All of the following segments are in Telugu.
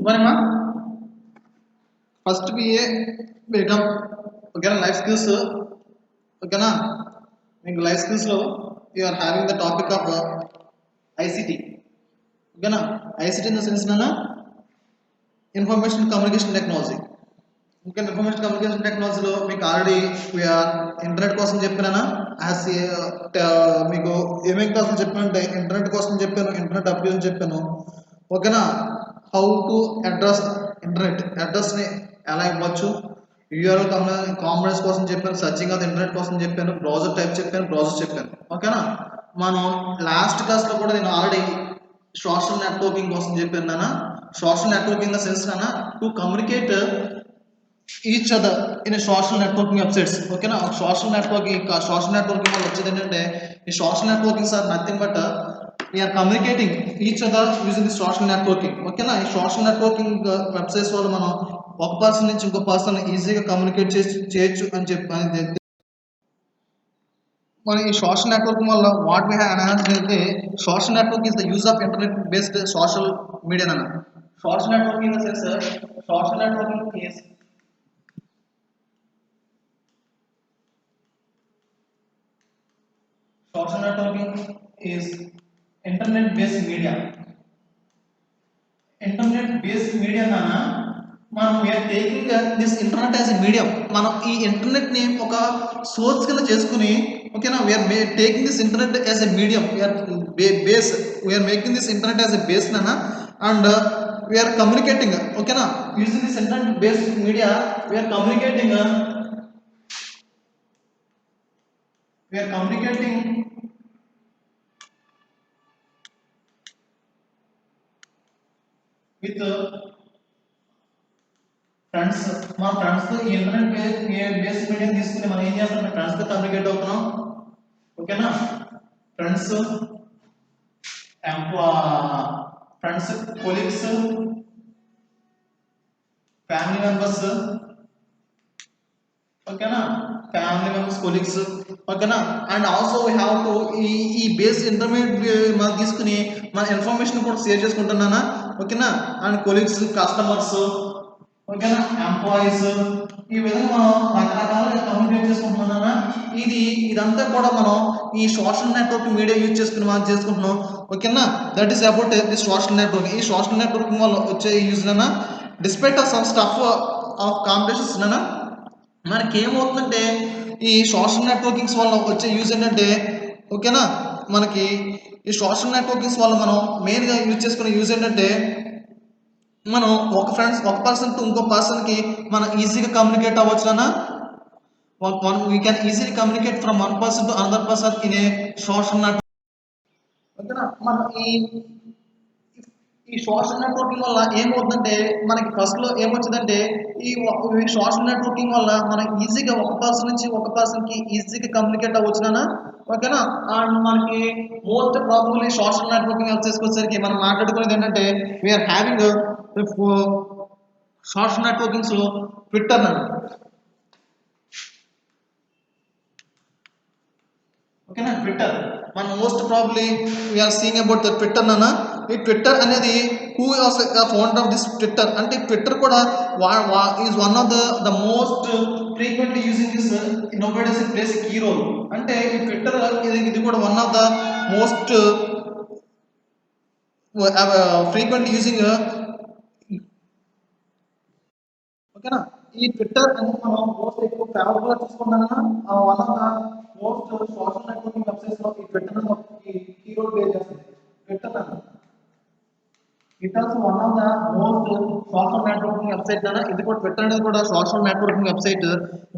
Gumarima, first BA become okay life skills okay na మీకు life skills లో you are having the topic of ICT okay na ICT in the sense na information communication technology okay information communication technology లో మీకు ఆల్రెడీ ఇంటర్నెట్ కోసం చెప్పినానా యాజ్ మీకు ఏమేం కోసం చెప్పానంటే ఇంటర్నెట్ కోసం చెప్పాను ఇంటర్నెట్ అప్లికేషన్ చెప్పాను ఓకేనా హౌ టు అడ్రస్ ఇంటర్నెట్ అడ్రస్ని ఎలా ఇవ్వచ్చు యూఆర్ఎల్ కాంబినేషన్ కోసం చెప్పాను సర్చింగ్ ఆఫ్ ఇంటర్నెట్ కోసం చెప్పాను బ్రౌజర్ టైప్ చెప్పాను బ్రౌజర్ చెప్పాను ఓకేనా మనం లాస్ట్ క్లాస్లో కూడా నేను ఆల్రెడీ సోషల్ నెట్వర్కింగ్ కోసం చెప్పాను నాన్న సోషల్ నెట్వర్కింగ్ ద సెన్స్ నాన్న to communicate each other in social networking websites ఓకేనా సోషల్ నెట్వర్కింగ్ వల్ల వచ్చేది ఏంటంటే ఈ social networkings are nothing but we are communicating each other using the social networking ఓకేనా ఈ సోషల్ నెట్వర్కింగ్ వెబ్సైట్స్ వల్ల మనం ఒక పర్సన్ నుంచి ఇంకో పర్సన్ ఈజీగా కమ్యూనికేట్ చేయొచ్చు అని చెప్పి మన ఈ సోషల్ నెట్వర్కింగ్ వల్ల వాట్ వీ హ్యావ్ ఎన్హాన్స్డ్ అయితే social network is the use of internet based social media అన్న social networking in the sense social networking is social networking is internet based media nana మనం we are taking this internet as a medium మనం ఈ ఇంటర్నెట్ ని ఒక సోర్స్ కింద చేసుకుని ఓకేనా we are taking this internet as a medium we are making this internet as a base నానా అండ్ వీఆర్ కమ్యూనికేటింగ్ ఓకేనా using this internet based media we are communicating with friends మా ఫ్రెండ్స్ తో ఇంటర్నెట్ బేస్ మీడియం తీసుకుని మనం ఏం చేస్తాం ఫ్రెండ్స్ తో కమ్యూనికేట్ అవుతున్నాం ఓకేనా ఫ్రెండ్స్ కొలీగ్స్ ఫ్యామిలీ మెంబర్స్ ఓకేనా కొలీగ్స్ ఓకేనా and also we have to ఈ బేస్ ఇంటర్మీడియట్ మనం తీసుకుని మన ఇన్ఫర్మేషన్ కూడా షేర్ చేసుకుంటున్నానా ఓకేనా అండ్ కొలీగ్స్ కస్టమర్స్ ఓకేనా ఎంప్లాయీస్ ఈ విధంగా మనం రకరకాలుగా కమ్యూనికేట్ చేసుకుంటున్నానా ఇదంతా కూడా మనం ఈ సోషల్ నెట్వర్క్ మీడియా యూజ్ చేసుకుని మనం చేసుకుంటున్నాం ఓకేనా that is about the social network ఈ సోషల్ నెట్వర్కింగ్ వల్ల వచ్చే యూజ్ నానా despite of some stuff of competitions నానా మనకి ఏమవుతుందంటే ఈ సోషల్ నెట్వర్కింగ్స్ వల్ల వచ్చే యూజ్ ఏంటంటే ఓకేనా మనకి ఈ సోషల్ నెట్వర్కింగ్స్ వల్ల మనం మెయిన్గా యూజ్ చేసుకునే యూజ్ ఏంటంటే మనం ఒక పర్సన్ టు ఇంకో పర్సన్కి మనం ఈజీగా కమ్యూనికేట్ అవ్వచ్చు నాన్న we can easily communicate from one person to another person in a social network ఓకేనా మన ఈ సోషల్ నెట్వర్కింగ్ వల్ల ఏమవుతుందంటే మనకి ఫస్ట్లో ఏమొచ్చిందంటే ఈ సోషల్ నెట్వర్కింగ్ వల్ల మనం ఈజీగా ఒక పర్సన్ నుంచి ఒక పర్సన్కి ఈజీగా కమ్యూనికేట్ అవ్వచ్చునా ఓకేనా అండ్ మనకి మోస్ట్ ప్రాబబ్లీ సోషల్ నెట్వర్కింగ్ వచ్చేసరికి మనం మాట్లాడుకునేది ఏంటంటే వీఆర్ హ్యావింగ్ సోషల్ నెట్వర్కింగ్స్ లో ట్విట్టర్ అన్న ఓకేనా ట్విట్టర్ మనం most probably we are seeing about the Twitter అన్న ఈ ట్విట్టర్ అనేది who was founder of this Twitter అంటే ట్విట్టర్ కూడా is one of the most frequently using this nobody's place key role అంటే ఈ ట్విట్టర్ ఇది కూడా one of the most frequently using ఓకేనా ఈ ట్విట్టర్ అనేది మనం మోస్ట్ ఎక్కువ ఫేవరబుల్ గా తీసుకున్నాను one of the most social networking websites లో ఈ ట్విట్టర్ ఈ కీ రోల్ ప్లే చేస్తుంది Twitter it also one of the most social networking website అన్న ఇది కూడా ట్విట్టర్ అనేది కూడా సోషల్ నెట్వర్కింగ్ వెబ్సైట్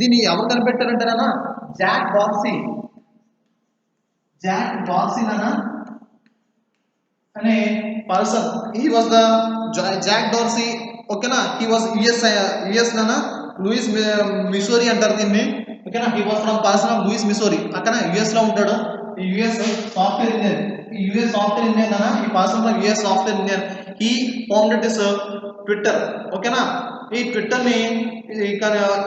దీన్ని ఎవరు కనిపెట్టారంటేనా జాక్ డార్సీ అన్న అనే person he was the Jack Dorsey ఓకేనా హీ వాజ్ యుఎస్ నానా లూయిస్ మిసోరీ అంటారు దీన్ని ఓకేనా he was from person of Louis Missouri అక్కడ యుఎస్ లో ఉంటాడు US software engineer US software engineer నానా ఈ person from US software engineer he founded this Twitter ఓకేనా ఈ ట్విట్టర్ ని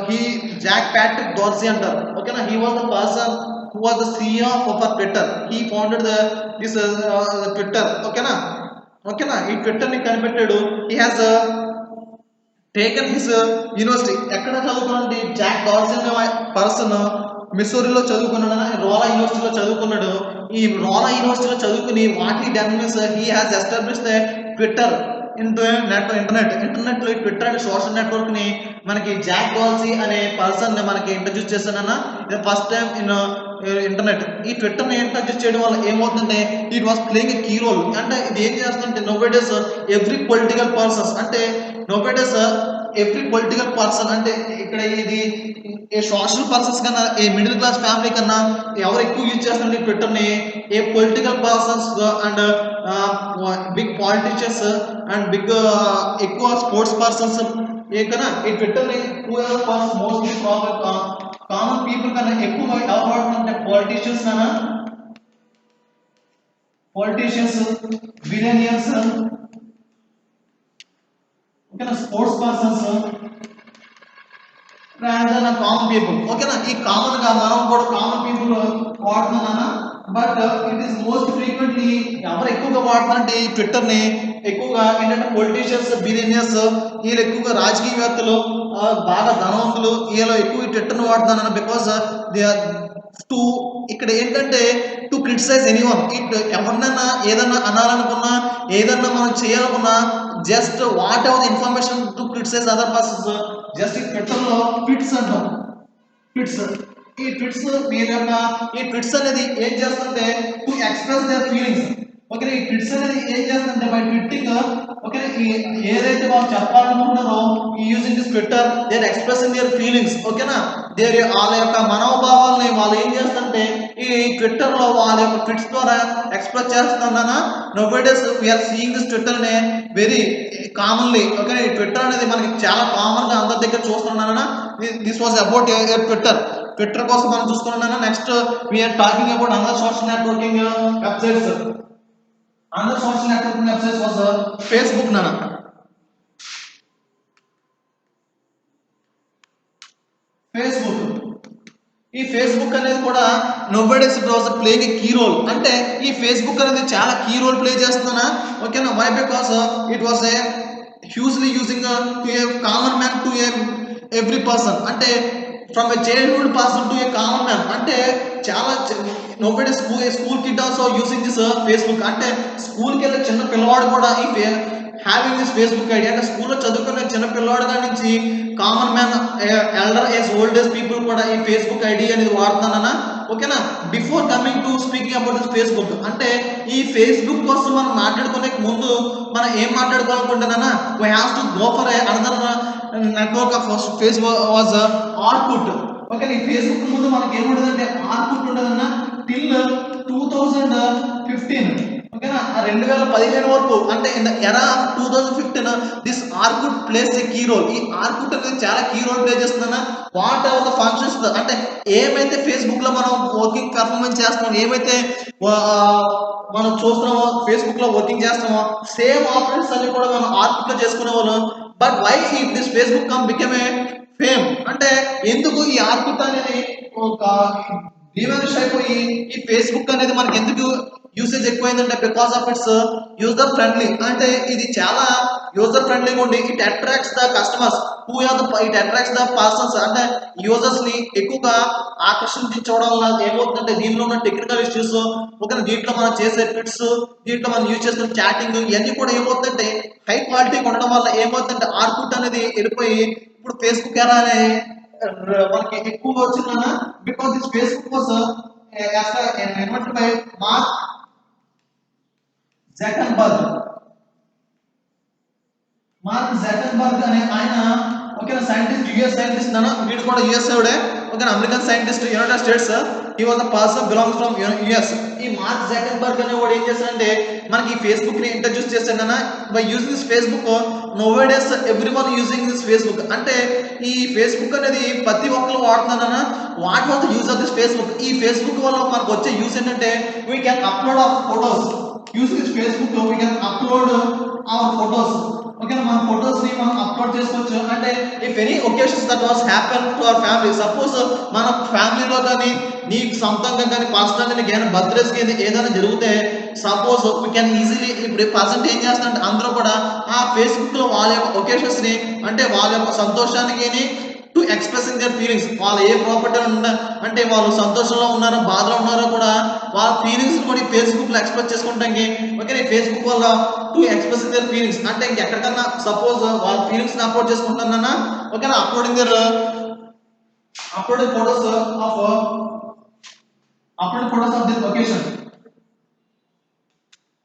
హీ జాక్ ప్యాట్రిక్ డార్సీ అంటారు ఓకేనా he was the person who was the CEO of Twitter. He founded this Twitter. ఓకేనా ఈ ట్విట్టర్ ని కనిపెట్టాడు. He has taken his university. ఎక్కడ చదువుకున్నాడు? జాక్ డాల్సన్ అనే పర్సన్ మిసోరీలో చదువుకున్నాడు, రోలా యూనివర్సిటీలో చదువుకున్నాడు. ఈ రోలా యూనివర్సిటీలో చదువుకుని what he done means he has establish the Twitter in the internet లో ఈ ట్విట్టర్ అనే సోషల్ నెట్వర్క్ ని మనకి జాక్ డాల్సీ అనే పర్సన్ ని మనకి ఇంట్రడ్యూస్ చేస్తానన్న. ఇది ఫస్ట్ టైం ఇన్ ఇంటర్నెట్. ఈ ట్విట్టర్ ని ఇంట్రడ్యూస్ చేయడం వల్ల ఏమవుతుందంటే it was playing a key role. అంటే ఇది ఏం చేస్తుందంటే నోవేడేస్ ఎవ్రీ పొలిటికల్ పర్సన్స్ అంటే నోవేడేస్ ఎవ్రీ పొలిటికల్ పర్సన్ అంటే ఇక్కడ ఇది ఏ సోషల్ పర్సన్స్ కన్నా ఏ మిడిల్ క్లాస్ ఫ్యామిలీ కన్నా ఎవరు ఎక్కువ యూజ్ చేస్తున్నారు ఈ ట్విట్టర్ ని? ఏ political persons and big politicians and big ఎక్కువ స్పోర్ట్స్ పర్సన్స్ ఏ కన్నా ఈ ట్విట్టర్ ని మోస్ట్లీ కామన్ పీపుల్ కన్నా ఎక్కువ ఎవరు వాడుతుంటే పొలిటీషియన్స్ బిలియనియర్స్ ఓకేనా, sports persons rather common people. ఓకేనా, ఈ కామన్ గా మనం కూడా కామన్ పీపుల్ వాడుతున్నానా. But it is most frequently ఎవరు ఎక్కువగా వాడుతున్నారంటే ఈ ట్విట్టర్ ని ఎక్కువగా ఏంటంటే పొలిటీషియన్స్ బిలియనియర్స్ వీళ్ళు ఎక్కువగా రాజకీయవేత్తలు బాగా ధనవంతులు వీళ్ళు ఎక్కువ ఈ ట్విట్టర్ ని వాడుతున్నాను. బికాస్ దే ఆర్ టు ఇక్కడ ఏంటంటే టు క్రిటిసైజ్ ఎనీవన్. ఇట్ ఎవరినైనా ఏదన్నా అనాలనుకున్నా ఏదన్నా మనం చేయాలనుకున్నా just whatever information to criticize other persons just ఈ ట్విట్టర్ లో ట్వీట్స్ అంటాం. ట్వీట్స్ ఈ ట్వీట్స్ మీరు యొక్క ఈ ట్వీట్స్ అనేది ఏం చేస్తుంటే to express their feelings. Okay, ఈ ట్వీట్స్ అనేది ఏం చేస్తుంటే బై ట్విట్టింగ్ ఓకే ఏదైతే వాళ్ళు చెప్పాలనుకుంటారో ఈ using this Twitter they are expressing their feelings. ఓకేనా, వాళ్ళ యొక్క మనోభావాలని వాళ్ళు ఏం చేస్తుంటే ఈ ట్విట్టర్ లో వాళ్ళ యొక్క ట్వీట్స్ ద్వారా ఎక్స్ప్రెస్ చేస్తున్నానా. Nowadays we are seeing this Twitter నే వెరీ కామన్లీ. ఓకే, ఈ ట్విట్టర్ అనేది మనకి చాలా కామన్ గా అందరి దగ్గర చూస్తున్నానా. This was about Twitter. Twitter కోసం మనం చూస్తున్నానా. Next we are talking about other social networking websites. Other social networking websites was Facebook నానా. ఫేస్బుక్ ఈ ఫేస్బుక్ అనేది కూడా nowadays it was playing a key role. అంటే ఈ ఫేస్బుక్ అనేది చాలా కీ రోల్ ప్లే చేస్తున్నా. ఓకేనా, why because it was a hugely using to a common man to a every person. అంటే from a childhood person to a common man. అంటే చాలా nowadays school kid also using this Facebook. అంటే స్కూల్కి వెళ్ళే చిన్న పిల్లవాడు కూడా ఈ హ్యావింగ్ దిస్ ఫేస్బుక్ ఐడి. అంటే స్కూల్లో చదువుకునే చిన్న పిల్లవాడు కాడి నుంచి common man elder age old age people కూడా ఈ ఫేస్బుక్ ఐడి అనేది వాడుతున్నానా. ఓకేనా, before coming to speaking about this Facebook అంటే ఈ ఫేస్బుక్ కోసం మనం మాట్లాడుకునే ముందు మనం ఏం మాట్లాడుకోవాలనుకుంటున్నానా we have to go for another network of Facebook was Orkut. Okay, ఈ ఫేస్బుక్ ముందు మనకి ఏముండదంటే ఆర్కుట్ ఉండదన్నా టిల్ 2015. ఓకేనా, 2015 వరకు అంటే in the era of 2015 this Orkut plays a key role. ఈ ఆర్కుట్ అనేది చాలా కీ రోల్ ప్లే చేస్తుందన్న. వాట్ ఎవర్ ద ఫంక్షన్స్ అంటే ఏమైతే ఫేస్బుక్ లో మనం వర్కింగ్ పెర్ఫార్మెన్స్ చేస్తున్నాం, ఏమైతే మనం చూస్తున్నామో ఫేస్బుక్ లో వర్కింగ్ చేస్తున్నామో సేమ్ ఆపరేషన్స్ అన్ని కూడా మనం ఆర్కుట్ లో చేసుకునే వాళ్ళం. But why this Facebook come become a fame అంటే ఎందుకు ఈ ఆర్కుట్ అనేది ఒక డిమానిష్ అయిపోయి ఈ ఫేస్బుక్ అనేది మనకి ఎందుకు యూసేజ్ ఎక్కువైందంటే because of it's user friendly. అంటే ఇది చాలా యూజర్ ఫ్రెండ్లీగా ఉండి it attracts the customers who are the it attracts the persons. అంటే యూజర్స్ ని ఎక్కువగా ఆకర్షించడం వల్ల ఏమవుతుందంటే దీనిలో ఉన్న టెక్నికల్ ఇష్యూస్ ఓకే దీంట్లో మనం చేసే ట్విట్స్ దీంట్లో మనం యూజ్ చేస్తున్న చాటింగ్ ఇవన్నీ కూడా ఏమవుతుందంటే హై క్వాలిటీ ఉండడం వల్ల ఏమవుతుందంటే ఆర్కుట్ అనేది వెళ్ళిపోయి ఇప్పుడు ఫేస్బుక్ ఎలా అనే మనకి ఎక్కువ వచ్చిందన్న. Because this Facebook was invented by mark Zuckerberg. Mark Zuckerberg అనే ఆయన ఓకేనా సైంటిస్ట్, యుఎస్ సైంటిస్ట్ అన్న. వీడు కూడా యుఎస్ వాడే. ఓకేనా, American scientist, United States. He was the person belongs from US. ఈ మార్క్ జకర్బర్గ్ అనే వాడు ఏం చేస్తాడంటే మనకి ఈ ఫేస్బుక్ ని ఇంట్రడ్యూస్ చేస్తాడన్న. By using this Facebook nowadays every one using this Facebook. అంటే ఈ ఫేస్బుక్ అనేది ప్రతి ఒక్కరు వాడుతున్నారన్న. What was the use of this Facebook? ఈ ఫేస్బుక్ వల్ల మనకు వచ్చే యూజ్ ఏంటంటే we can upload our photos. Using this Facebook we can upload our photos. ఓకేనా, మన ఫొటోస్ ని మనం అప్లోడ్ చేసుకోవచ్చు. అంటే if any occasions that was happen to our family, suppose మన ఫ్యామిలీలో కానీ నీకు సొంతంగా కానీ పర్సనల్గా నీకు ఏదైనా బర్త్డేస్ ఏదైనా జరిగితే సపోజ్ వీ కెన్ ఈజీలీ ఇప్పుడు పర్సెంట్ ఏం చేస్తారంటే అందరూ కూడా ఆ ఫేస్బుక్లో వాళ్ళ యొక్క ఒకేషన్స్ని అంటే వాళ్ళ యొక్క సంతోషానికి టు ఎక్స్ప్రెసింగ్ దర్ ఫీలింగ్స్ వాళ్ళు ఏ ప్రాపర్టీ అంటే వాళ్ళు సంతోషంలో ఉన్నారో బాధలో ఉన్నారో కూడా వాళ్ళ ఫీలింగ్స్ కూడా ఈ ఫేస్బుక్లో ఎక్స్ప్రెస్ చేసుకుంటానికి ఓకే ఫేస్బుక్ వల్ల టు ఎక్స్ప్రెసింగ్ దర్ ఫీలింగ్స్ అంటే ఎక్కడికన్నా సపోజ్ వాళ్ళ ఫీలింగ్స్ని అప్లోడ్ చేసుకుంటానన్నా ఓకేనా uploading their photos of this occasion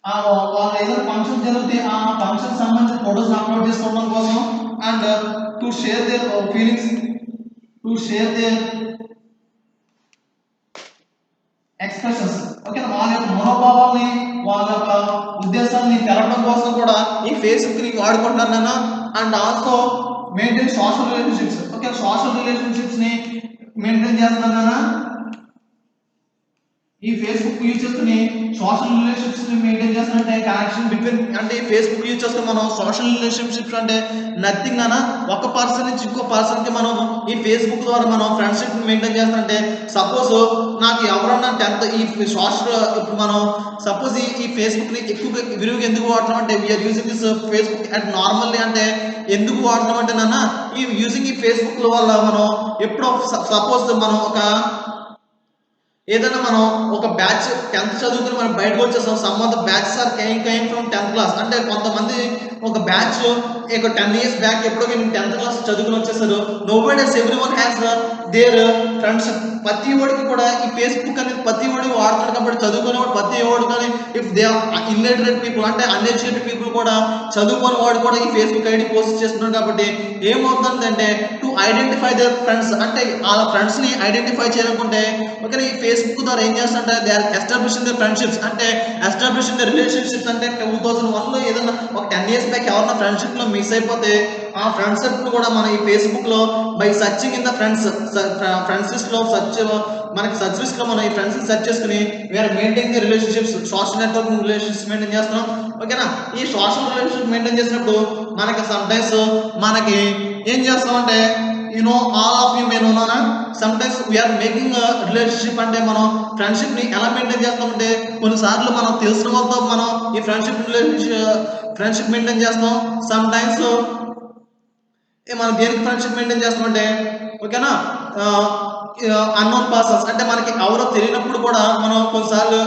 వాళ్ళ ఏదైనా ఫంక్షన్ జరిగితే ఆ ఫంక్షన్ సంబంధించిన ఫోటోస్ అప్లోడ్ చేసుకోవడం కోసం and to share their feelings to share their expressions okay వాళ్ళ యొక్క మనోభావాల్ని వాళ్ళ యొక్క ఉద్దేశాన్ని తెలపడం కోసం కూడా ఈ ఫేస్బుక్ ని వాడుకుంటున్నారు నేను and also maintain social relationships okay social relationships ని మెయింటైన్ చేస్తున్నాను ఈ ఫేస్బుక్ యూజ్ చేసుకుని సోషల్ రిలేషన్షిప్స్ ని మెయింటైన్ చేస్తున్నట్టే కనెక్షన్ బిట్వీన్ అంటే ఈ ఫేస్బుక్ యూజ్ చేసుకుని మనం సోషల్ రిలేషన్షిప్స్ అంటే నథింగ్ అన్న ఒక పర్సన్ నుంచి ఇంకో పర్సన్ కి మనం ఈ ఫేస్బుక్ ద్వారా మనం ఫ్రెండ్షిప్ మెయింటైన్ చేస్తుంటే సపోజ్ నాకు ఎవరన్నా 10th ఈ సోషల్ ఇప్పుడు మనం సపోజ్ ఈ ఫేస్బుక్ ని ఎక్కువ విరివిగా ఎందుకు వాడుతున్నాం అంటే we are using this Facebook and normally అంటే ఎందుకు వాడుతున్నాం అంటే నాన్న ఈ యూజింగ్ ఈ ఫేస్బుక్ వల్ల మనం ఎప్పుడో సపోజ్ మనం ఒక ఏదైనా మనం ఒక బ్యాచ్ 10th చదువుకుని మనం బయటకు వచ్చేస్తాం some of the batches are came from 10th class అంటే కొంతమంది ఒక బ్యాచ్ ఒక 10 years బ్యాక్ ఎప్పుడో నేను 10th క్లాస్ చదువుకుని వచ్చేసారు nobody's everyone has their friends ప్రతి ఒడికి కూడా ఈ ఫేస్బుక్ అనేది ప్రతి ఒడి వాడుతారు కాబట్టి చదువుకునేవాడు ప్రతి ఒడు కానీ ఇఫ్ దే ఇన్లిటరేట్ పీపుల్ అంటే అన్ఎడ్యుకేటెడ్ పీపుల్ కూడా చదువుకునే వాడు కూడా ఈ ఫేస్బుక్ ఐడి పోస్ట్ చేస్తున్నారు కాబట్టి ఏమవుతుందంటే టు ఐడెంటిఫై దర్ ఫ్రెండ్స్ అంటే వాళ్ళ ఫ్రెండ్స్ ని ఐడెంటిఫై చేయాలనుకుంటే ఓకే ఈ ఫేస్బుక్ ద్వారా ఏం చేస్తుంటే they are establishing their friendships అంటే ఎస్టాబ్లిషింగ్ దర్ రిలేషన్షిప్స్ అంటే 2001 లో ఏదైనా ఒక 10 years బ్యాక్ ఎవరైనా ఫ్రెండ్షిప్ లో మిస్ అయిపోతే ఆ ఫ్రెండ్షిప్ కూడా మన ఈ ఫేస్బుక్ లో by searching in the friends list లో మనకి సర్చ్ లిస్ట్ లో మనం ఈ ఫ్రెండ్స్ సెర్చ్ చేసుకుని we are maintain the relationships social networking relationships maintain చేస్తున్నాం ఓకేనా ఈ సోషల్ రిలేషన్షిప్ మెయింటైన్ చేసినప్పుడు మనకి సమ్ టైమ్స్ మనకి ఏం చేస్తామంటే all of you may know na sometimes we are making a relationship అంటే మనం ఫ్రెండ్షిప్ ని ఎలా మెయింటైన్ చేస్తామంటే కొన్నిసార్లు మనం తెలిసిన వాళ్ళతో మనం ఈ ఫ్రెండ్షిప్ మెయింటైన్ చేస్తాం సమ్ టైమ్స్ మనం దేనికి ఫ్రెండ్షిప్ మెయింటైన్ చేస్తామంటే ఓకేనా అన్నోన్ పర్సన్స్ అంటే మనకి ఎవరో తెలియనప్పుడు కూడా మనం కొన్నిసార్లు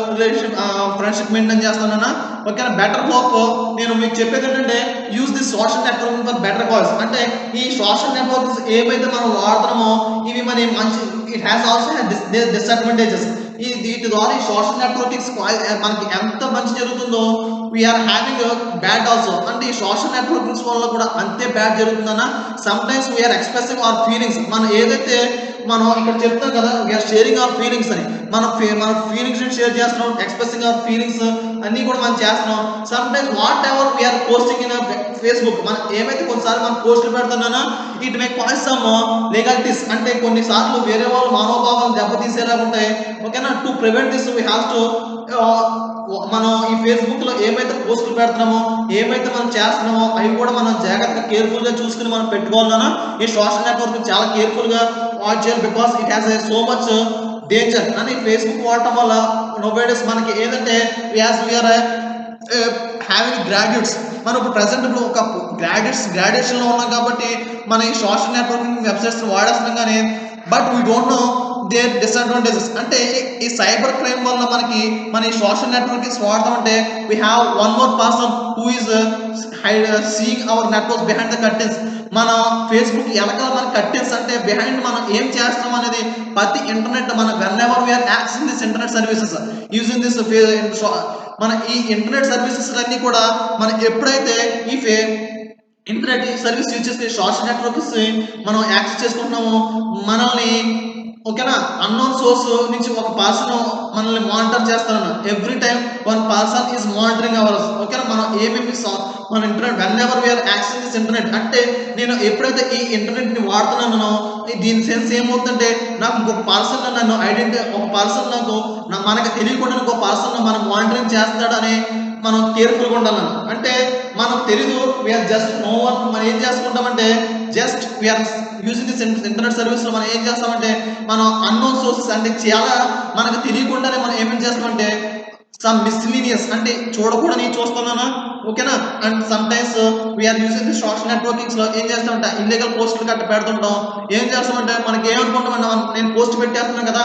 ఫ్రెండ్షిప్ మెయింటైన్ చేస్తానన్నా ఓకేనా బెటర్ హోప్ నేను మీకు చెప్పేది ఏంటంటే use this social network for better calls అంటే ఈ సోషల్ నెట్వర్క్స్ ఏవైతే మనం వాడుతున్నామో ఇవి మన మంచి ఇట్ హ్యాస్ ఆల్సో డిసడ్వాంటేజెస్ వీటి ద్వారా ఈ సోషల్ నెట్వర్కింగ్స్ మనకి ఎంత మంచి జరుగుతుందో వీఆర్ హ్యావింగ్ బ్యాడ్ ఆల్సో అంటే ఈ సోషల్ నెట్వర్కింగ్స్ వల్ల కూడా అంతే బ్యాడ్ జరుగుతుందన్న sometimes we are expressing our feelings మనం ఏదైతే మనం ఇక్కడ చెప్తాం కదా వీఆర్ షేరింగ్ అవర్ ఫీలింగ్స్ అని మన ఫీలింగ్స్ షేర్ చేస్తున్నాం ఎక్స్ప్రెసింగ్ అవర్ ఫీలింగ్స్ అన్ని కూడా మనం చేస్తున్నాం sometimes whatever we are posting in Facebook మనం ఏమైతే కొన్నిసార్లు మనం పోస్టులు పెడుతున్నానో it may cause some legalities అంటే కొన్నిసార్లు వేరే వాళ్ళ మనోభావాలను దెబ్బతీసేలా ఉంటాయి ఓకేనా to prevent this we have to మనం ఈ ఫేస్బుక్ లో ఏమైతే పోస్టులు పెడుతున్నామో ఏమైతే మనం చేస్తున్నామో అవి కూడా మనం జాగ్రత్తగా కేర్ఫుల్ గా చూసుకుని మనం పెట్టుకోవాలన్నా ఈ సోషల్ నెట్వర్క్ చాలా కేర్ఫుల్ గా వాచ్ చేయాలి because it has so much danger అని ఫేస్బుక్ వాడటం వల్ల నోబడీస్ మనకి ఏదంటే వీఆర్ హ్యావింగ్ గ్రాడ్యుయేట్స్ మనం ఇప్పుడు ప్రజెంట్ ఇప్పుడు ఒక గ్రాడ్యుయేషన్లో ఉన్నాం కాబట్టి మన ఈ సోషల్ నెట్వర్కింగ్ వెబ్సైట్స్ వాడేస్తున్నాం కానీ but we don't know their disadvantages అంటే ఈ సైబర్ క్రైమ్ వల్ల మనకి మన ఈ సోషల్ నెట్వర్కింగ్స్ వాడతామంటే we have one more person who is seeing our network behind the curtains మన ఫేస్బుక్ వెనకాల మన కర్టెన్స్ అంటే బిహైండ్ మనం ఏం చేస్తాం అనేది ప్రతి ఇంటర్నెట్ మన whenever we are accessing this internet services using this మన ఈ ఇంటర్నెట్ సర్వీసెస్ అన్ని కూడా మనం ఎప్పుడైతే ఈ ఇంటర్నెట్ సర్వీస్ యూజ్ చేస్తే సోషల్ నెట్వర్క్స్ మనం యాక్సెస్ చేసుకుంటున్నామో మనల్ని ఓకేనా అన్నోన్ సోర్స్ నుంచి ఒక పర్సన్ మనల్ని మానిటర్ చేస్తారన్న every time one person is monitoring ours ఓకేనా మనం ఏమేమి మన internet whenever we are accessing this internet అంటే నేను ఎప్పుడైతే ఈ ఇంటర్నెట్ ని వాడుతున్నానో దీని సెన్స్ ఏమవుతుందంటే నాకు ఇంకొక పర్సన్ నన్ను ఒక పర్సన్ మనకి తెలియకుండా ఇంకో పర్సన్ మనం మానిటరింగ్ చేస్తాడని మనం కేర్ఫుల్గా ఉండాలన్న అంటే మనకు తెలీదు వీఆర్ జస్ట్ నో వన్ మనం ఏం చేసుకుంటామంటే just we are using this internet service లో మనం ఏం చేస్తామంటే మనం అన్నోన్ సోర్సెస్ అంటే చాలా మనకు తెలియకుండానే మనం ఏమేం చేస్తామంటే సమ్ మిస్లీనియస్ అంటే చూడకూడని చూస్తున్నానా, ఓకేనా. And sometimes we are using the social networkings లో ఏం చేస్తామంటే ఇల్లీగల్ పోస్టులు గట్ట పెడుతుంటాం. ఏం చేస్తామంటే మనకి ఏమనుకుంటామంటే నేను పోస్ట్ పెట్టేస్తున్నాను కదా,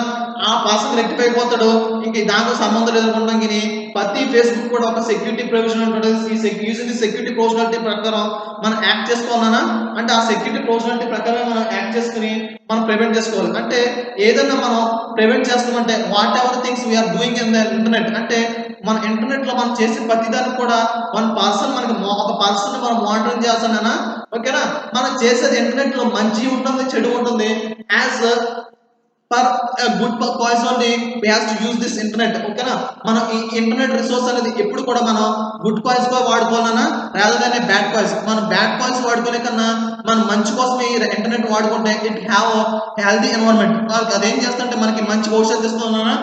ఆ పర్సన్ రెక్టిఫై అయిపోతాడు, ఇంక దాంతో సంబంధం లేదు అనుకుంటాం. కానీ ప్రతి ఫేస్బుక్ కూడా ఒక సెక్యూరిటీ ప్రొవిజన్ ఉంటుంది. ఈ యూజింగ్ ది సెక్యూరిటీ ప్రొవిజనాలిటీ ప్రకారం మనం యాక్ట్ చేసుకోవాలన్నా, అంటే ఆ సెక్యూరిటీ ప్రొవిజనాలిటీ ప్రకారం మనం యాక్ట్ చేసుకుని మనం ప్రివెంట్ చేసుకోవాలి. అంటే ఏదైనా మనం ప్రివెంట్ చేస్తామంటే whatever things we are doing in the internet, అంటే మన ఇంటర్నెట్ లో మనం చేసే ప్రతిదాన్ని కూడా వన్ పర్సన్ మనకి ఒక పర్సన్ మనం మానిటరింగ్ చేస్తానన్నా, ఓకేనా. మనం చేసేది ఇంటర్నెట్ లో మంచి ఉంటుంది, చెడు ఉంటుంది. As for good purpose only we have to use this internet, ఓకేనా. మనం ఈ ఇంటర్నెట్ రిసోర్స్ అనేది ఎప్పుడు కూడా మనం గుడ్ పాయింట్స్ గా వాడుకోవాలన్నా రాదర్ దాన్ బ్యాడ్ పాయింట్స్. మనం బ్యాడ్ పాయింట్స్ వాడుకునే కన్నా మనం మంచి కోసమే ఈ ఇంటర్నెట్ వాడుకుంటే ఇట్ హ్యావ్ హెల్తీ ఎన్వైరన్మెంట్. అదేం చేస్తుంటే మనకి మంచి భవిష్యత్తు ఇస్తున్నా.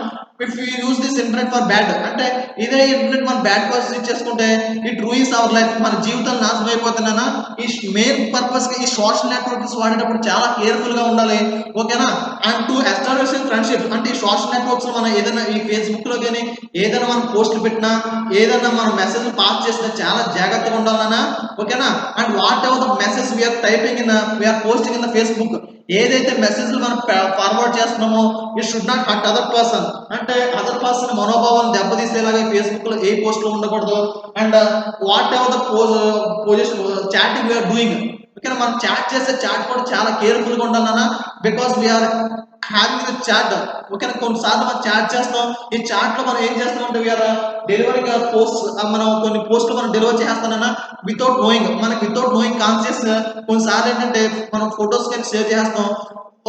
If you use this internet for bad, అంటే ఇదే ఇంటర్నెట్ మనం బ్యాడ్ పర్పస్ యూజ్ చేసుకుంటే ఇట్ రూయిన్స్ అవర్ లైఫ్, మన జీవితాలు నాశనం అయిపోతున్నానా. ఈ మెయిన్ పర్పస్ గా ఈ సోషల్ నెట్వర్క్స్ వాడేటప్పుడు చాలా కేర్ఫుల్ గా ఉండాలి, ఓకేనా. అండ్ టు ఎస్టాబ్లిష్ ఫ్రెండ్షిప్, అంటే ఈ సోషల్ నెట్వర్క్స్ మనం ఏదైనా ఈ ఫేస్బుక్ లో కానీ ఏదైనా మనం పోస్టులు పెట్టినా, ఏదైనా మనం మెసేజ్ పాస్ చేసినా చాలా జాగ్రత్తగా ఉండాలన్నా, ఓకేనా. And whatever the message we are typing in we are posting in the Facebook, ఏదైతే మెసేజ్లు మనం ఫార్వర్డ్ చేస్తున్నామో it should not hurt other person, అంటే అదర్ పర్సన్ మనోభావాలను దెబ్బతీసేలాగా ఫేస్బుక్ లో ఏ పోస్టులు ఉండకూడదు. And whatever the position chatting we are doing, ఓకేనా. మనం చాట్ చేసే చాట్ కూడా చాలా కేర్ఫుల్ గా ఉండాలన్నా, బికాస్ వీఆర్ హ్యావింగ్ చాట్, ఓకేనా. కొన్నిసార్లు మనం చాట్ చేస్తాం, ఈ చాట్ లో మనం ఏం చేస్తామంటే వీఆర్ డెలివరింగ్ పోస్ట్, మనం కొన్ని పోస్టులు మనం డెలివర్ చేస్తానన్నా వితౌట్ నోయింగ్, మనకి వితౌట్ నోయింగ్ కాన్షియస్ కొన్నిసార్లు ఏంటంటే మనం ఫొటోస్ కానీ షేర్ చేస్తాం,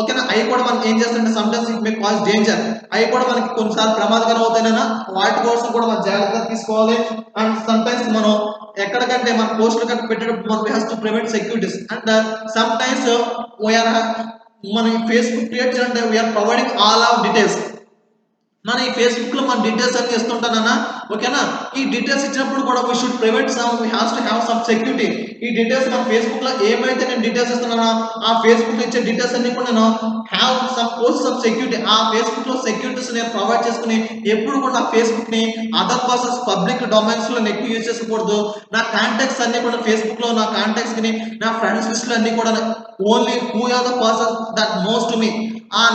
ఓకేనా. అవి కూడా మనకి ఏం చేస్తారంటే some times it may cause danger, అవి కూడా మనకి కొన్నిసార్లు ప్రమాదకరం అవుతాయినా, వాటి కోసం కూడా మనం జాగ్రత్తగా తీసుకోవాలి. అండ్ సమ్ టైమ్స్ మనం ఎక్కడికంటే మన పోస్టులు కట్టి పెట్టేటప్పుడు మనం has to prevent securities. And sometimes we are మన ఫేస్బుక్ క్రియేట్ చేయాలంటే we are providing all of details. మన ఈ ఫేస్బుక్ లో మన డీటెయిల్స్ అన్ని ఇస్తుంటానన్నా, ఓకేనా. ఈ డీటెయిల్స్ ఇచ్చినప్పుడు కూడా we should prevent some, we have to have some security. ఈ డీటెయిల్స్ మన ఫేస్బుక్ లో ఏమైతే నేను డీటెయిల్స్ ఇస్తున్నానో ఆ ఫేస్బుక్ లో ఇచ్చే డీటెయిల్స్ అన్ని కూడా నేను have some post some security, ఆ ఫేస్బుక్ లో సెక్యూరిటీస్ నేను ప్రొవైడ్ చేసుకుని ఎప్పుడు కూడా నా ఫేస్బుక్ ని అదర్ పర్సన్స్ పబ్లిక్ డొమైన్స్ లో ఎక్కువ యూజ్ చేసుకోకూడదు. నా కాంటాక్ట్స్ అన్ని కూడా ఫేస్బుక్ లో నా కాంటాక్ట్స్ ని నా ఫ్రెండ్స్ లిస్ట్ అన్ని కూడా only who are the persons that knows to me,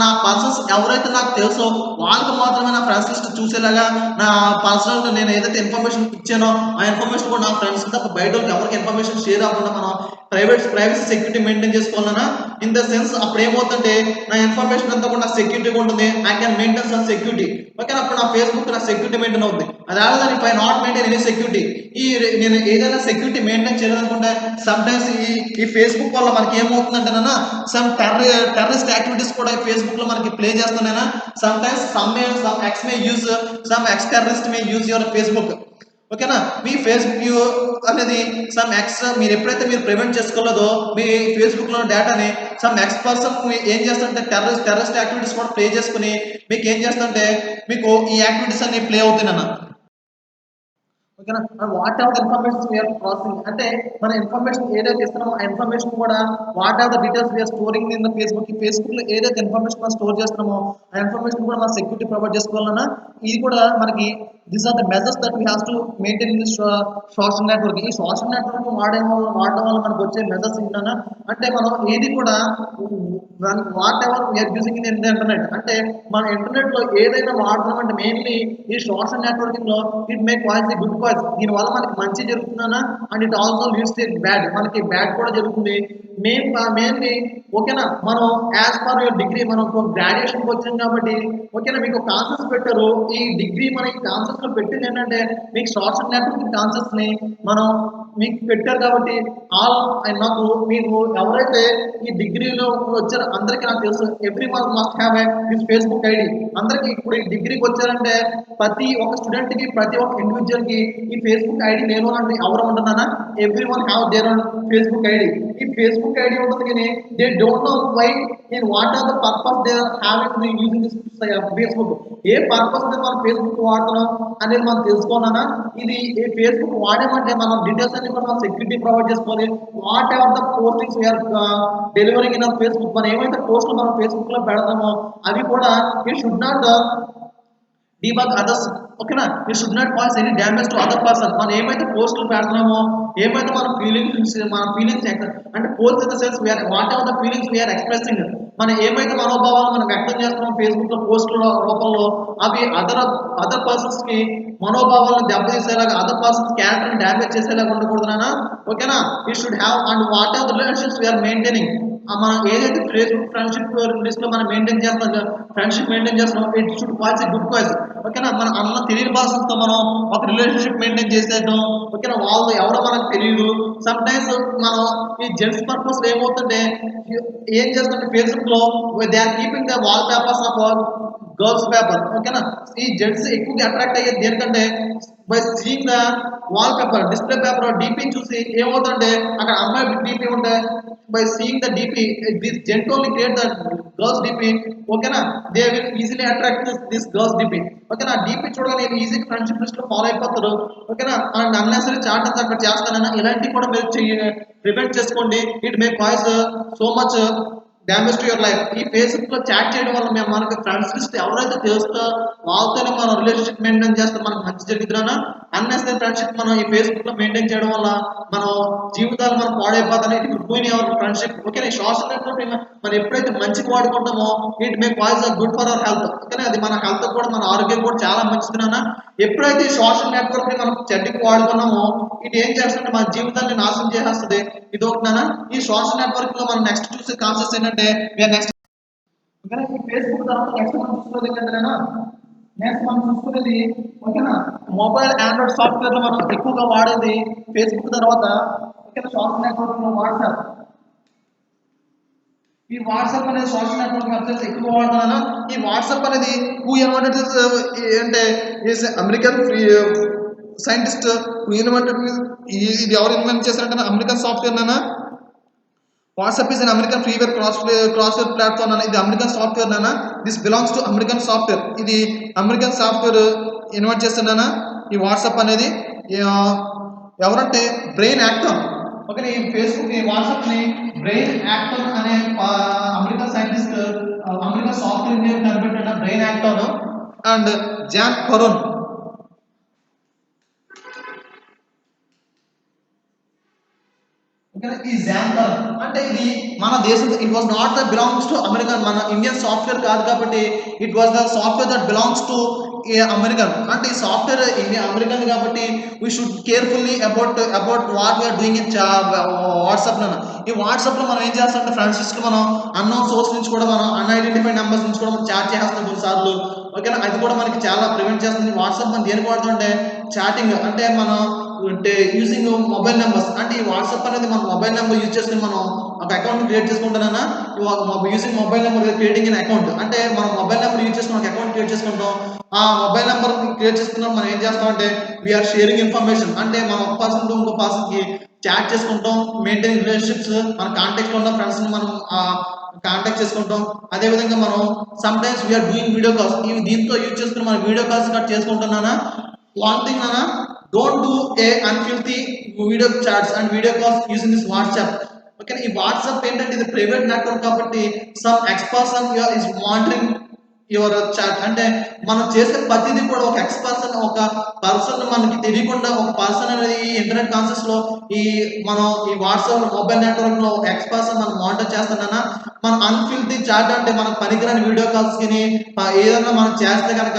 నా పర్సన్స్ ఎవరైతే నాకు తెలుసో వాళ్ళకి మాత్రమే నా ఫ్రెండ్స్ లిస్ట్ చూసేలాగా నా పర్సనల్ నేను ఏదైతే ఇన్ఫర్మేషన్ ఇచ్చానో ఆ ఇన్ఫర్మేషన్ కూడా నా ఫ్రెండ్స్ తప్ప బయట ఎవరికి ఇన్ఫర్మేషన్ షేర్ అవ్వకుండా మనం ప్రైవసీ సెక్యూరిటీ మెయింటైన్ చేసుకోవాలన్నా. ఇన్ ద సెన్స్ అప్పుడు ఏమవుతుంటే నా ఇన్ఫర్మేషన్ అంతా కూడా సెక్యూరిటీగా ఉంటుంది, I can maintain some security, okay. అప్పుడు నా ఫేస్బుక్ నా సెక్యూరిటీ మెయింటైన్ అవుతుంది. అదే if I not maintain any security, నేను ఏదైనా సెక్యూరిటీ మెయింటైన్ చేయాలనుకుంటే సమ్ టైమ్స్ ఈ ఫేస్బుక్ వల్ల మనకి ఏమవుతుందంటే సమ్ టెర్రరిస్ట్ యాక్టివిటీస్ కూడా ఫేస్బుక్ లో మనకి ప్లే చేస్తున్నాయినా. Sometimes some ex may use, some ex terrorist may use your Facebook, ఓకేనా. మీ ఫేస్బుక్ అనేది సమ్ ఎక్స్ మీరు ఎప్పుడైతే మీరు ప్రివెంట్ చేసుకోలేదో మీ ఫేస్బుక్ లో డేటాని సమ్ ఎక్స్ పర్సన్ ఏం చేస్తుంటే టెర్రరిస్ట్ యాక్టివిటీస్ కూడా ప్లే చేసుకుని మీకు ఏం చేస్తుంటే మీకు ఈ యాక్టివిటీస్ అన్ని ప్లే అవుతున్నాయి. ఓకేనా. What are the information we are processing, అంటే మన ఇన్ఫర్మేషన్ ఏదైతే ఇస్తున్నామో ఆ ఇన్ఫర్మేషన్ కూడా what are the details we are storing in the Facebook, ఈ ఫేస్బుక్ లో ఏదైతే ఇన్ఫర్మేషన్ మనం స్టోర్ చేస్తున్నామో ఆ ఇన్ఫర్మేషన్ కూడా మనం సెక్యూరిటీ ప్రొవైడ్ చేసుకోవాలన్నా. ఇది కూడా మనకి this are the measures that we have to maintain in social network. ఈ సోషల్ నెట్వర్క్ వాడడం వల్ల మనకు వచ్చే మెజర్స్ ఏంటన్నా, అంటే మనం ఏది కూడా whatever we are using in internet, అంటే మన ఇంటర్నెట్ లో ఏదైనా వాడుతున్నామంటే మెయిన్లీ ఈ సోషల్ నెట్వర్కింగ్ లో it may cause the good cause, దీని వల్ల మనకి మంచి జరుగుతుందన్నా. And it also leads to bad, మనకి బ్యాడ్ కూడా జరుగుతుంది. మెయిన్లీ ఓకేనా. మనం యాజ్ పర్ యువర్ డిగ్రీ మనం గ్రాడ్యుయేషన్కి వచ్చాం కాబట్టి ఓకేనా మీకు కాన్సెప్ట్స్ పెట్టారు. ఈ డిగ్రీ మనకి కాన్సెప్ట్స్ లో పెట్టింది ఏంటంటే మీకు సోషల్ నెట్వర్కింగ్ కాన్సెప్ట్స్ ని మనం మీకు పెట్టారు కాబట్టి నాకు మీకు ఎవరైతే ఈ డిగ్రీలో వచ్చారో అందరికీ నాకు తెలుసు every one must have this Facebook ID. అందరికి ఇప్పుడు ఈ డిగ్రీకి వచ్చారంటే ప్రతి ఒక్క స్టూడెంట్ కి ప్రతి ఒక్క ఇండివిజువల్ కి ఈ ఫేస్బుక్ ఐడి నేను అంటే ఎవరు ఉంటున్నానా, every one have their own Facebook ID. ఈ ఫేస్బుక్ ఐడి ఉంటుంది కానీ they don't know why in what are the purpose they are having using this Facebook. ఏ పర్పస్ మీద మనం ఫేస్బుక్ వాడుతున్నాం అనేది మనం తెలుసుకోవాలన్నా. ఇది ఈ ఫేస్బుక్ వాడేమంటే మనం డీటెయిల్స్ అన్ని కూడా మనం సెక్యూరిటీ ప్రొవైడ్ చేసుకోవాలి. Whatever the postings we are delivering in Facebook, మనం ఏమైతే పోస్టులు మనం ఫేస్బుక్ లో పెడతామో అవి కూడా it should not debug others, ఓకేనా, you should not cause any damage to other person. మనం ఏమైతే పోస్టులు పెడుతున్నామో, ఏమైతే మన ఫీలింగ్స్ అంటే post in the sense we are whatever the feelings we are expressing, మనం ఏమైతే మనోభావాలు మనం వ్యక్తం చేస్తున్నాం ఫేస్బుక్ లో పోస్టుల రూపంలో, అవి అదర్ పర్సన్స్ కి మనోభావాలను దెబ్బతీసేలాగా, అదర్ పర్సన్స్ క్యారెక్టర్ డ్యామేజ్ చేసేలాగా ఉండకూడదు నాన్న. ఓకేనా, you should have and whatever the relationships we are maintaining, మనం ఏదైతే ఫేస్బుక్ ఫ్రెండ్షిప్ లిస్ట్ లో మనం మెయింటైన్ చేస్తాం, ఫ్రెండ్షిప్ మెయింటైన్ చేస్తాం, it should calls a good cause. ఓకేనా, మన అన్న తెలియని భాషలతో మనం ఒక రిలేషన్షిప్ మెయింటైన్ చేసేద్దాం. ఓకేనా, వాళ్ళు ఎవరో మనకు తెలియదు. సమ్ టైమ్స్ మనం ఈ జెంట్స్ పర్పస్ ఏమవుతుంటే ఏం చేస్తుంటే ఫేస్బుక్ లో they are keeping the wallpapers of girls paper. ఓకేనా, ఈ జెంట్స్ ఎక్కువగా అట్రాక్ట్ అయ్యేది దేనికంటే by seeing the wallpaper, display paper DP చూసి ఏమవుతుందంటే అక్కడ అమ్మాయి డిపి ఉంటే by seeing the DP this gent only create the girls DP. ఓకేనా, they will easily attract this girls DP. ఓకేనా, డిపి చూడగానే ఈజీగా ఫ్రెండ్షిప్ లిస్ట్ లో ఫాలో అయిపోతారు. ఓకేనా, అండ్ అన్నెసరీ చాట్ అంతా అక్కడ చేస్తానన్నా ఇలాంటివి కూడా మీరు ప్రివెంట్ చేసుకోండి. It may cause so much damage to your life. ఈ ఫేస్బుక్ లో చాట్ చేయడం వల్ల మేము మనకి ఫ్రెండ్స్ లిస్ట్ ఎవరైతే తెలుస్తో వాళ్ళతోనే మనం రిలేషన్షిప్ మెయింటైన్ చేస్తే మనకు మంచి జరుగుతుందా. అన్నెసరీ ఫ్రెండ్షిప్ మనం ఈ ఫేస్బుక్ లో మెయింటైన్ చేయడం వల్ల మనం జీవితాలు మనం పాడైపోతాయి. It ruin your friendship. Okay, ఈ సోషల్ నెట్వర్క్ మనం ఎప్పుడైతే మంచిగా వాడుకుంటామో it may cause good for our health. Okay, అది మన హెల్త్ కూడా మన ఆరోగ్యం కూడా చాలా మంచిదినా. ఎప్పుడైతే ఈ సోషల్ నెట్వర్క్ ని మనం చెడ్డకి వాడుకున్నామో ఇది ఏం చేస్తుంటే మన జీవితాన్ని నాశనం చేసేస్తుంది. ఇది ఒకటినా. ఈ సోషల్ నెట్వర్క్ లో మనం నెక్స్ట్ చూసే కాన్సెప్ట్స్ ఏంటంటే నెక్స్ట్ ఈ ఫేస్బుక్ తర్వాత నెక్స్ట్ మనం చూసుకునేది ఏంటంటే నెక్స్ట్ మనం చూసుకునేది ఓకేనా మొబైల్ ఆండ్రాయిడ్ సాఫ్ట్వేర్ లో మనం ఎక్కువగా వాడేది ఫేస్బుక్ తర్వాత ఓకేనా సోషల్ నెట్వర్క్ లో వాట్సాప్. ఈ వాట్సాప్ అనేది సోషల్ నెట్వర్క్ వెబ్సైట్స్ ఎక్కువ వాడుతున్నాను. ఈ వాట్సాప్ అనేది హూ ఇన్వెంటెడ్ అంటే అమెరికన్ సైంటిస్ట్ ఇన్వెంటెడ్, ఇది ఎవరు ఇన్వెంట్ చేశారంటే అమెరికన్ సాఫ్ట్వేర్ నానా. WhatsApp is an American freeware crossware platform అన్న. ఇది అమెరికన్ సాఫ్ట్వేర్ నానా. This belongs to American software. ఇది అమెరికన్ సాఫ్ట్వేర్ ఇన్వెంట్ చేస్తున్నానా. ఈ వాట్సాప్ అనేది ఎవరంటే బ్రెయిన్ యాక్టర్. ఓకే, ఈ ఫేస్బుక్ ఈ వాట్సాప్ ని బ్రెయిన్ యాక్టర్ అనే American scientist American software engineer కనిపెట్టిన brain actor and John Karon. ఈ జాంకర్ అంటే ఇది మన దేశం, it was not the belongs to American, మన ఇండియన్ సాఫ్ట్వేర్ కాదు కాబట్టి it was the software that belongs to American. అంటే ఈ సాఫ్ట్వేర్ ఇండియా అమెరికన్ కాబట్టి we should carefully about what we are doing in WhatsApp. ఈ వాట్సాప్ లో మనం ఏం చేస్తామంటే ఫ్రెండ్స్ లిస్ట్ మనం అన్నోన్ సోర్స్ నుంచి కూడా మనం అన్ఐడెంటిఫైడ్ నెంబర్స్ నుంచి కూడా మనం చాట్ చేస్తాం కొన్నిసార్లు. ఓకేనా, అది కూడా మనకి చాలా ప్రివెంట్ చేస్తుంది. వాట్సాప్ మనం దేనికి వాడుతుంటే చాటింగ్ అంటే మనం అంటే యూజింగ్ మొబైల్ నెంబర్స్. అంటే ఈ వాట్సాప్ అనేది మన మొబైల్ నెంబర్ యూజ్ చేసుకుని మనం ఒక అకౌంట్ క్రియేట్ చేసుకుంటానా. Using mobile number creating an account అంటే మనం మొబైల్ నెంబర్ యూజ్ చేసుకుని ఒక అకౌంట్ క్రియేట్ చేసుకుంటాం. ఆ మొబైల్ నెంబర్ క్రియేట్ చేసుకున్నాం మనం ఏం చేస్తామంటే వీఆర్ షేరింగ్ ఇన్ఫర్మేషన్. అంటే మనం ఒక పర్సన్ టు ఇంకో పర్సన్ కి చాట్ చేసుకుంటాం, మెయింటైన్ రిలేషన్షిప్స్, మన కాంటాక్ట్ లో ఉన్న ఫ్రెండ్స్ ని మనం కాంటాక్ట్ చేసుకుంటాం. అదే విధంగా మనం sometimes we are doing video calls. ఇవి దీంతో యూజ్ చేసుకుని మనం వీడియో కాల్స్ కట్ చేసుకుంటున్నానా. వన్ థింగ్ నానా, don't do a unfilthy video chats and video calls using this WhatsApp. Okay, ఈ వాట్సాప్ ఏంటంటే ఇది ప్రైవేట్ నెట్వర్క్ కాబట్టి some ex person is monitoring your chat. అంటే మనం చేసే ప్రతిదీ కూడా ఒక ఎక్స్పర్సన్ ఒక పర్సన్ మనకి తెలియకుండా ఒక పర్సన్ అనేది ఈ ఇంటర్నెట్ కాన్సెప్ట్స్ లో మనం ఈ వాట్సాప్ మొబైల్ నెట్వర్క్ లో ఒక ఎక్స్పర్సన్ మనం మానిటర్ చేస్తున్నానా. మనం అన్ఫిల్తీ చాట్ అంటే మనకు పనికిరాని వీడియో కాల్స్ కి ఏదైనా మనం చేస్తే కనుక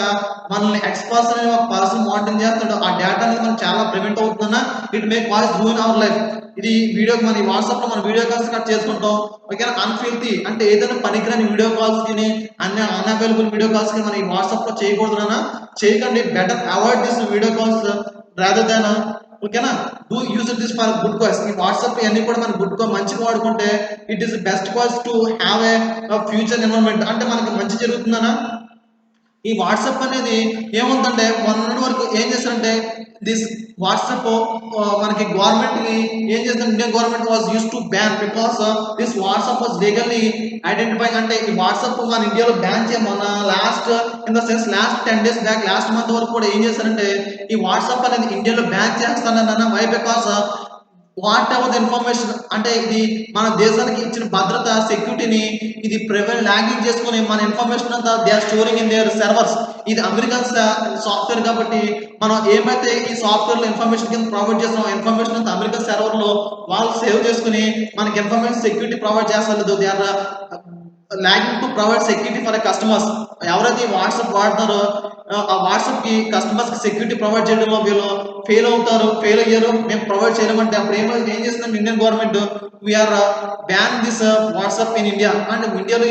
మనల్ని ఎక్స్పర్సన్ అనే ఒక పర్సన్ మానిటరింగ్ చేస్తాడు. ఆ డేటా అనేది మనకు చాలా ప్రివెంట్ అవుతుందన్నా. It may cause ruin our life. ఇది వీడియో మన వాట్సాప్ లో మనం వీడియో కాల్స్ కట్ చేసుకుంటాం. ఓకేనా, అన్ఫిల్తీ అంటే ఏదైనా పనికిరాని వీడియో కాల్స్ కి అన్ని అన్అవైలబుల్ వీడియో కాల్స్ కి మనం ఈ వాట్సాప్ లో చేయకూడదునా. చేయకండి. Better avoid this video calls rather than. ఓకేనా, do use this for good calls. ఈ వాట్సాప్ అన్ని కూడా మనం గుడ్ గా మంచిగా వాడుకుంటే it is best calls to have a future environment. అంటే మనకి మంచి జరుగుతుందనా. ఈ వాట్సాప్ అనేది ఏముందంటే మొన్నటి వరకు ఏం చేస్తారంటే దిస్ వాట్సాప్ మనకి గవర్నమెంట్ ఏం చేస్తారు, Indian government was use to ban because this WhatsApp was legally identify. అంటే ఈ వాట్సాప్ మన ఇండియాలో బ్యాన్ మన last in the sense last 10 days back last month వరకు కూడా ఏం చేస్తారంటే ఈ వాట్సాప్ అనేది ఇండియాలో బ్యాన్ చేస్తానన్న. Why? Because whatever the information అంటే ఇది మన దేశానికి ఇచ్చిన భద్రత సెక్యూరిటీని ఇది లాగింగ్ చేసుకుని మన ఇన్ఫర్మేషన్ అంతా they are storing in their servers. ఇది అమెరికన్ సాఫ్ట్వేర్ కాబట్టి మనం ఏమైతే ఈ సాఫ్ట్వేర్ లో ఇన్ఫర్మేషన్ కింద ప్రొవైడ్ చేస్తాం ఇన్ఫర్మేషన్ అంతా అమెరికన్ సర్వర్ లో వాళ్ళు సేవ్ చేసుకుని మనకి ఇన్ఫర్మేషన్ సెక్యూరిటీ ప్రొవైడ్ చేస్తారు. They are logging to provide security for customers. ఎవరైతే వాట్సాప్ వాడతారో ఆ వాట్సాప్ కి కస్టమర్స్ కి సెక్యూరిటీ ప్రొవైడ్ చేయడంలో వీళ్ళు ఫెయిల్ అయ్యారు, మేము ప్రొవైడ్ చేయలేమంటే అప్పుడు ఏం చేస్తుందంటే Indian government we are ban this WhatsApp in India and ఇండియాలో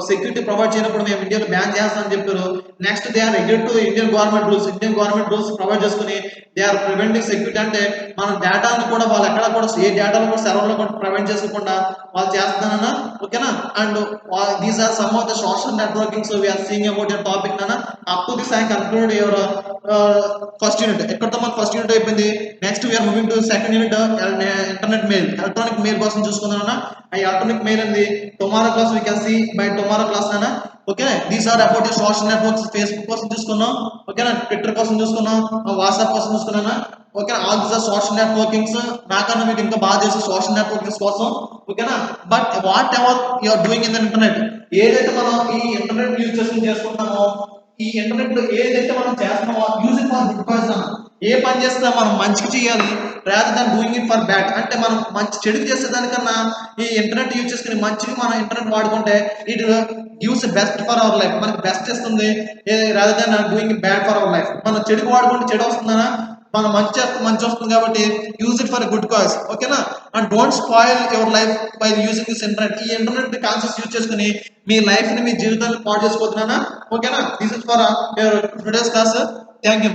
సెక్యూరిటీ ప్రొవైడ్ చేయనప్పుడు మేము ఇండియాలో బ్యాన్ చేస్తామని చెప్పారు. Next they are agreed to Indian government rules provide చేసుకుని దే ఆర్ ప్రివెంటింగ్ సెక్యూరిటీ అంటే మన డేటాను కూడా వాళ్ళు ఎక్కడ కూడా ఏ డేటాలో కూడా సర్వర్లో కూడా ప్రివెంట్ చేసుకోకుండా వాళ్ళు చేస్తానన్నా. ఓకేనా? And these are some of the social networking. So we are seeing about your topic నాన్న. Up to this I conclude your first unit. ఎక్కడితో మనకు ఫస్ట్ యూనిట్ అయిపోయింది. Next we are moving to second unit internet mail. Electronic mail కోసం చూసుకుందాం. ఆ ఎలక్ట్రానిక్ మెయిల్ అనేది tomorrow class we can see by tomorrow class నాన్న. Okay, these are about the social networks. Facebook కోసం చూసుకున్నాం, ఓకేనా, ట్విట్టర్ కోసం చూసుకున్నాం, వాట్సాప్ కోసం చూసుకున్నానా. Okay, all these are social networkings. నాకన్నా మీకు ఇంకా బాగా చేసే సోషల్ నెట్వర్కింగ్స్ కోసం. ఓకేనా, but whatever you are doing in the internet, ఏదైతే మనం ఈ ఇంటర్నెట్ యూజ్ చేసుకుంటామో ఈ ఇంటర్నెట్ లో ఏదైతే మనం చేస్తున్నామో use it for good person. ఏ పని చేసినా మనం మంచికి చేయాలి, rather than doing it for bad. అంటే మనం మంచి చెడుకు చేసేదానికన్నా ఈ ఇంటర్నెట్ యూజ్ చేసుకుని మంచిగా మనం ఇంటర్నెట్ వాడుకుంటే it gives best for our life. మనకి బెస్ట్ ఇస్తుంది rather than doing bad for our life. మనం చెడుకు వాడుకుంటే చెడు వస్తుందనా, మనం మంచి చేస్తే మంచి వస్తుంది. కాబట్టి use it for good cause. ఓకేనా, and don't spoil your life by using this internet. ఈ ఇంటర్నెట్ కాన్సెప్ట్స్ యూజ్ చేసుకుని మీ లైఫ్ ని మీ జీవితాన్ని పాడు చేసుకోతున్నానా. ఓకేనా, this is for your today's class. Thank you.